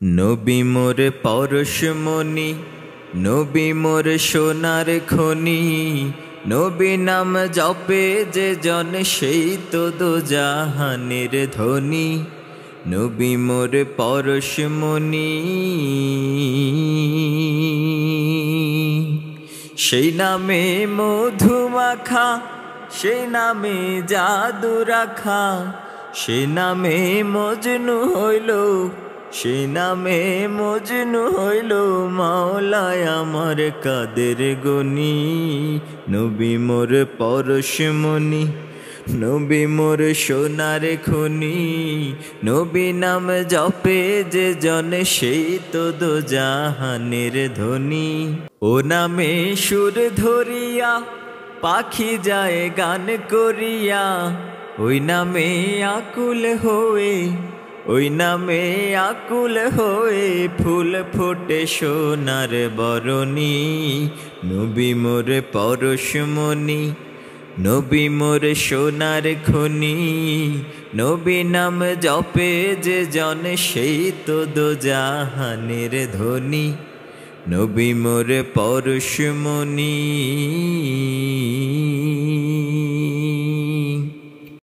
নবী মোর পরশমণি, নবী মোর সোনার খনি। নবী নাম জপে যে জন সেই তো দোজাহানের ধনী। নবী মোর পরশমণি, সেই নামে মধু মাখা, সেই নামে জাদু রাখা। সেই নামে মজনু হইল, সেই নামে মজনু হইল মাওলায় আমার কাদের গনি। নবী মোর পরশমণি, নবী মোর সোনার খনি। নবী নাম জপে যে জন সেই তো দোজাহানের ধনী। ও নামে সুর ধরিয়া পাখি যায় গান করিয়া। ওই নামে আকুল হয়ে, ওই নামে আকুল হয়ে ফুল ফোটে সোনার বরণী। নবী মোর পরশমণি, নবী মোর সোনার খনি। নবী নাম জপে যে জন সেই তো দোজাহানের ধনী। নবী মোর পরশমণি।